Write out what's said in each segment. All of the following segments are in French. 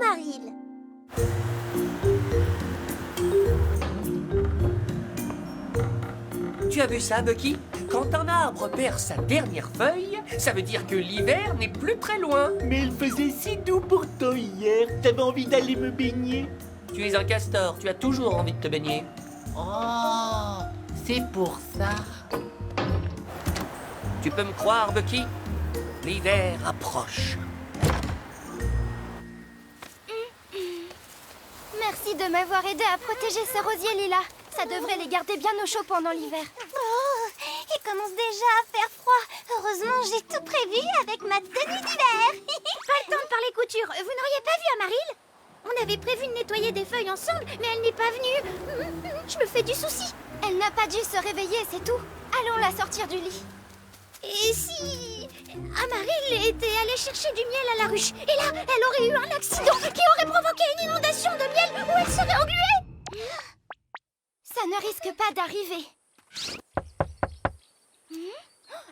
Amaril. Tu as vu ça, Bucky? Quand un arbre perd sa dernière feuille, ça veut dire que l'hiver n'est plus très loin. Mais il faisait si doux pourtant hier. T'avais envie d'aller me baigner. Tu es un castor, tu as toujours envie de te baigner. Oh, c'est pour ça. Tu peux me croire, Bucky? L'hiver approche. Merci de m'avoir aidé à protéger ces rosiers lilas. Ça devrait les garder bien au chaud pendant l'hiver. Oh, il commence déjà à faire froid. Heureusement, j'ai tout prévu avec ma tenue d'hiver. Pas le temps de parler couture. Vous n'auriez pas vu Amaril? On avait prévu de nettoyer des feuilles ensemble, mais elle n'est pas venue. Je me fais du souci. Elle n'a pas dû se réveiller, c'est tout. Allons la sortir du lit. Et si Amaril était allée chercher du miel à la ruche, et là, elle aurait eu un accident qui aurait provoqué une inondation de miel où elle serait engluée? Ça ne risque pas d'arriver.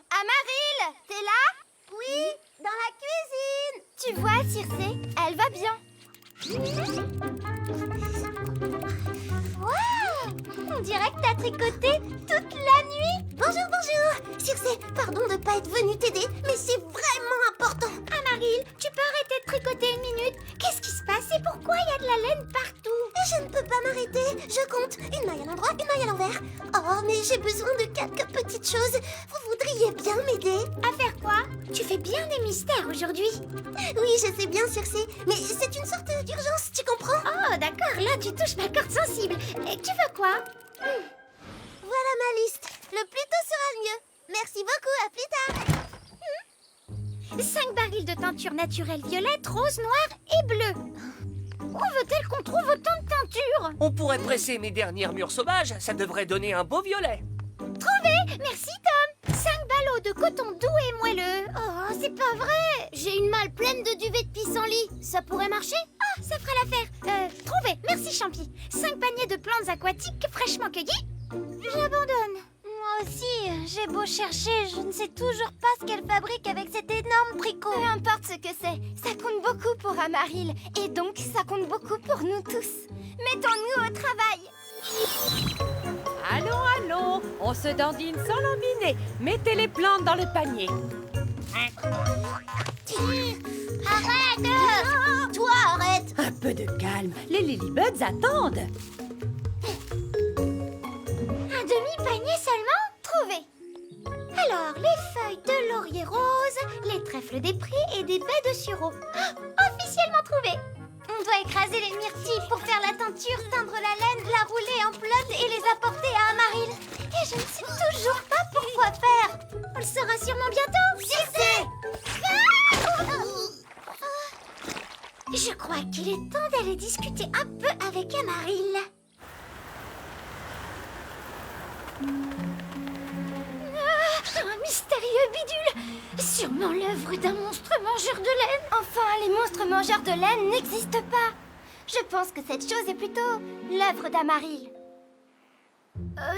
Amaril, t'es là? Oui, dans la cuisine. Tu vois, Circé, elle va bien. Waouh! On dirait que t'as tricoté toute la nuit. Bonjour, bonjour. Circé, pardon de pas être venue t'aider, mais c'est vraiment important. Amaril, tu peux arrêter de tricoter une minute? Qu'est-ce qui se passe et pourquoi il y a de la laine partout? Je ne peux pas m'arrêter. Je compte. Une maille à l'endroit, une maille à l'envers. Oh, mais j'ai besoin de quelques petites choses. Vous voudriez bien m'aider? À faire quoi? Tu fais bien des mystères aujourd'hui. Oui, je sais bien, Circé, mais c'est une sorte d'urgence, tu comprends? Oh, d'accord, là tu touches ma corde sensible. Et tu veux quoi? Voilà ma liste. Le plus tôt sera le mieux. Merci beaucoup, à plus tard. 5 barils de teinture naturelle violette, rose, noire et bleue. Où veut-elle qu'on trouve autant de teinture? On pourrait presser mes dernières mûres sauvages, ça devrait donner un beau violet. Trouvé! Merci Tom! 5 ballots de coton doux et moelleux. Oh, c'est pas vrai! J'ai une malle pleine de duvet de pissenlit. Ça pourrait marcher? Ah, ça fera l'affaire. Trouvé! Merci Champi. 5 paniers de plantes aquatiques fraîchement cueillies. J'abandonne. Moi aussi, j'ai beau chercher, je ne sais toujours pas ce qu'elle fabrique avec cet énorme tricot. Peu importe ce que c'est, ça compte beaucoup pour Amaril. Et donc, ça compte beaucoup pour nous tous. Mettons-nous au travail. Allons, on se dandine sans lambiner. Mettez les plantes dans le panier. Arrête! Toi, arrête! Un peu de calme, les Lilybuds attendent. Un demi-panier seulement? Trouvé. Alors, les feuilles de laurier rose, les trèfles des prés et des baies de sureau. Officiellement trouvé. On doit écraser les myrtilles pour faire la teinture, teindre la laine, la rouler en pelote et les apporter à Amaril. Et je ne sais toujours pas pourquoi faire. On le saura sûrement bientôt. Circé! Je crois qu'il est temps d'aller discuter un peu avec Amaril. Un mystérieux bidule! Sûrement l'œuvre d'un monstre mangeur de laine! Enfin, les monstres mangeurs de laine n'existent pas! Je pense que cette chose est plutôt l'œuvre d'Amaril.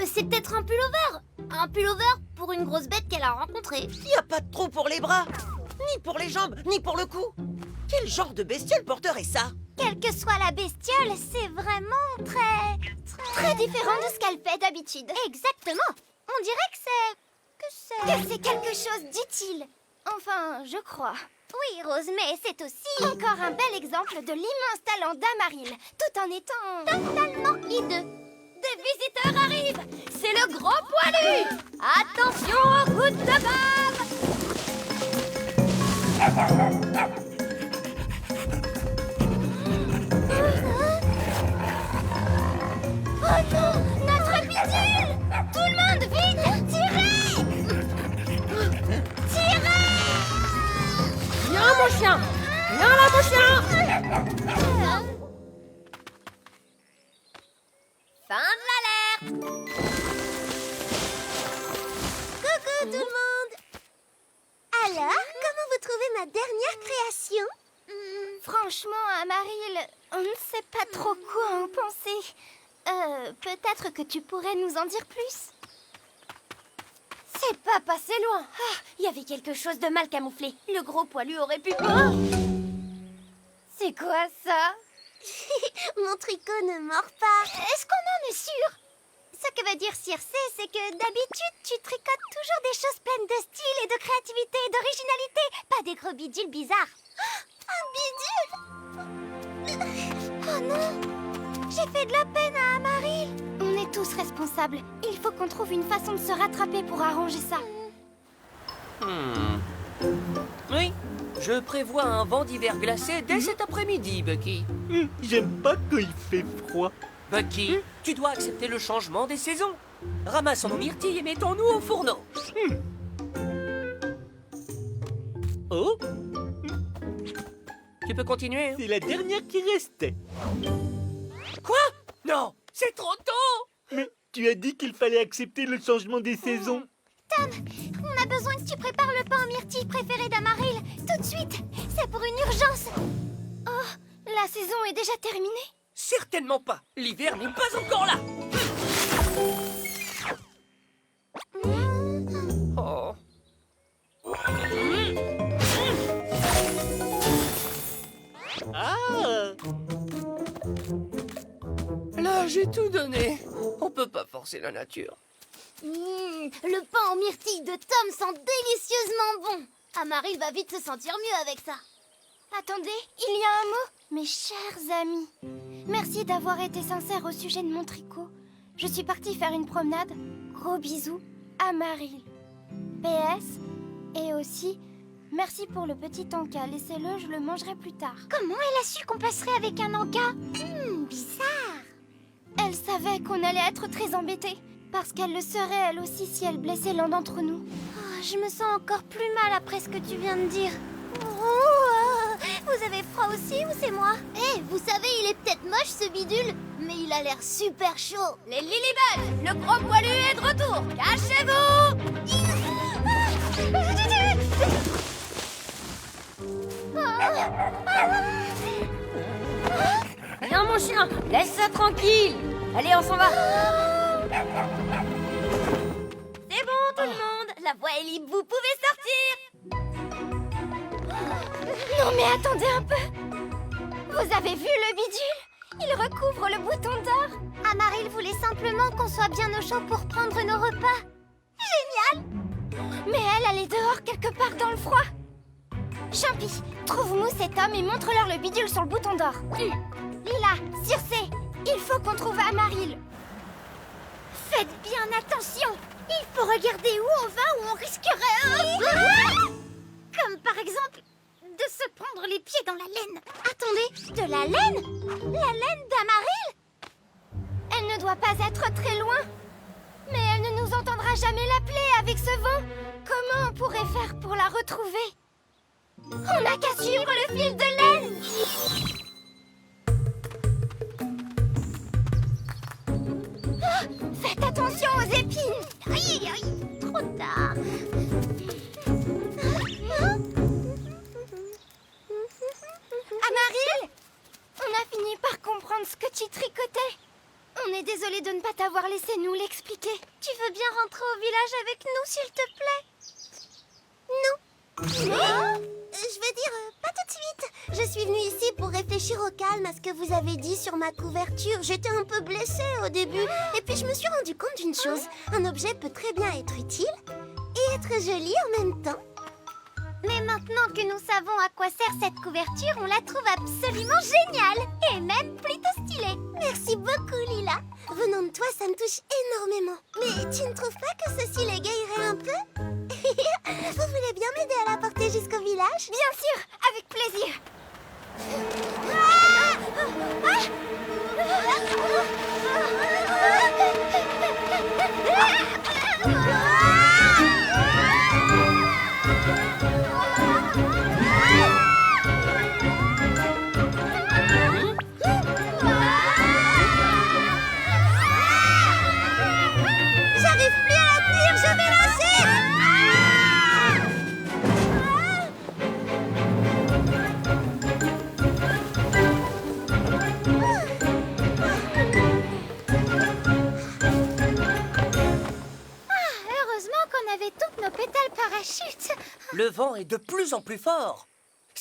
C'est peut-être un pullover! Un pullover pour une grosse bête qu'elle a rencontrée. Il n'y a pas de trou pour les bras, ni pour les jambes, ni pour le cou. Quel genre de bestiole porterait ça? Quelle que soit la bestiole, c'est vraiment très différent de ce qu'elle fait d'habitude. Exactement! On dirait que c'est quelque chose d'utile. Enfin, je crois. Oui, Rose, mais c'est aussi encore un bel exemple de l'immense talent d'Amaril, tout en étant totalement hideux. Des visiteurs arrivent! C'est le gros poilu! Attention aux gouttes de bave! Oh non! Notre bidule! Tout le monde, vite! Tirez! Tirez! Viens, mon chien! Viens là, mon chien! Fin de l'alerte! Coucou tout le monde! Alors, comment vous trouvez ma dernière création? Franchement, Amaril, on ne sait pas trop quoi en penser. Peut-être que tu pourrais nous en dire plus? C'est pas passé loin. Il y avait quelque chose de mal camouflé. Le gros poilu aurait pu... C'est quoi ça? Mon tricot ne mord pas. Est-ce qu'on en est sûr? Ce que veut dire Circe, c'est que d'habitude, tu tricotes toujours des choses pleines de style et de créativité et d'originalité, pas des gros bidules bizarres. Un bidule? Oh non! J'ai fait de la peine à Amaril. On est tous responsables. Il faut qu'on trouve une façon de se rattraper pour arranger ça. Oui, je prévois un vent d'hiver glacé dès cet après-midi, Bucky. J'aime pas quand il fait froid. Bucky, tu dois accepter le changement des saisons. Ramassons nos myrtilles et mettons-nous au fourneau. Oh, tu peux continuer. C'est la dernière qui restait. Quoi? Non, c'est trop tôt. Mais tu as dit qu'il fallait accepter le changement des saisons. Tom, on a besoin que tu prépares le pain aux myrtilles préféré d'Amaril. Tout de suite. C'est pour une urgence. Oh, la saison est déjà terminée. Certainement pas. L'hiver n'est pas encore là. Oh. Ah! Là, j'ai tout donné. On peut pas forcer la nature. Le pain aux myrtilles de Tom sent délicieusement bon. Amaril va vite se sentir mieux avec ça. Attendez, il y a un mot. Mes chers amis, merci d'avoir été sincères au sujet de mon tricot. Je suis partie faire une promenade. Gros bisous, Amaril. PS, et aussi, merci pour le petit encas. Laissez-le, je le mangerai plus tard. Comment elle a su qu'on passerait avec un encas? Bizarre. Elle savait qu'on allait être très embêtés. Parce qu'elle le serait elle aussi si elle blessait l'un d'entre nous. Oh, je me sens encore plus mal après ce que tu viens de dire. Vous avez froid aussi ou c'est moi? Vous savez, il est peut-être moche ce bidule, mais il a l'air super chaud. Les Lilybugs, le gros poilu est de retour. Cachez-vous! Viens mon chien, laisse ça tranquille. Allez, on s'en va. C'est bon tout le monde, la voie est libre, vous pouvez sortir. Non mais attendez un peu. Vous avez vu le bidule? Il recouvre le bouton d'or. Amaril voulait simplement qu'on soit bien au chaud pour prendre nos repas. Génial. Mais elle est dehors quelque part dans le froid. Champi, trouve-nous cet homme et montre-leur le bidule sur le bouton d'or. Lila, Circe, il faut qu'on trouve Amaril. Faites bien attention. Il faut regarder où on va ou on risquerait... Comme par exemple... de se prendre les pieds dans la laine. Attendez, de la laine? La laine d'Amaril? Elle ne doit pas être très loin. Mais elle ne nous entendra jamais l'appeler avec ce vent. Comment on pourrait faire pour la retrouver? On n'a qu'à suivre le fil de laine. Ah, faites attention aux épines. Aïe, aïe, trop tard. Amaril, on a fini par comprendre ce que tu tricotais. On est désolé de ne pas t'avoir laissé nous l'expliquer. Tu veux bien rentrer au village avec nous, s'il te plaît? Non. Je veux dire, pas tout de suite. Je suis venue ici pour réfléchir au calme à ce que vous avez dit sur ma couverture. J'étais un peu blessée au début. Et puis je me suis rendu compte d'une chose. Un objet peut très bien être utile et être joli en même temps. Mais maintenant que nous savons à quoi sert cette couverture, on la trouve absolument géniale et même plutôt stylée. Merci beaucoup, Lila. Venant de toi, ça me touche énormément. Mais tu ne trouves pas que ceci l'égayerait un peu? Vous voulez bien m'aider à la porter jusqu'au village? Bien sûr, avec plaisir. J'arrive plus à la tenir, je vais lâcher. Heureusement qu'on avait toutes nos pétales parachutes. Le vent est de plus en plus fort.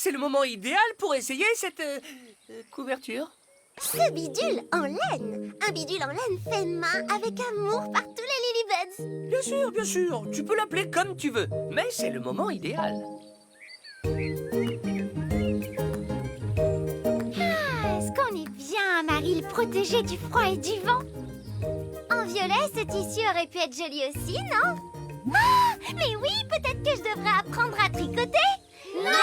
c'est le moment idéal pour essayer cette couverture. Ce bidule en laine. Un bidule en laine fait main avec amour par tous les Lilybuds. Bien sûr, tu peux l'appeler comme tu veux, mais c'est le moment idéal. Est-ce qu'on est bien, Amaril, protégé du froid et du vent? En violet, ce tissu aurait pu être joli aussi, non? Ah, mais oui, peut-être que je devrais apprendre à tricoter. Non!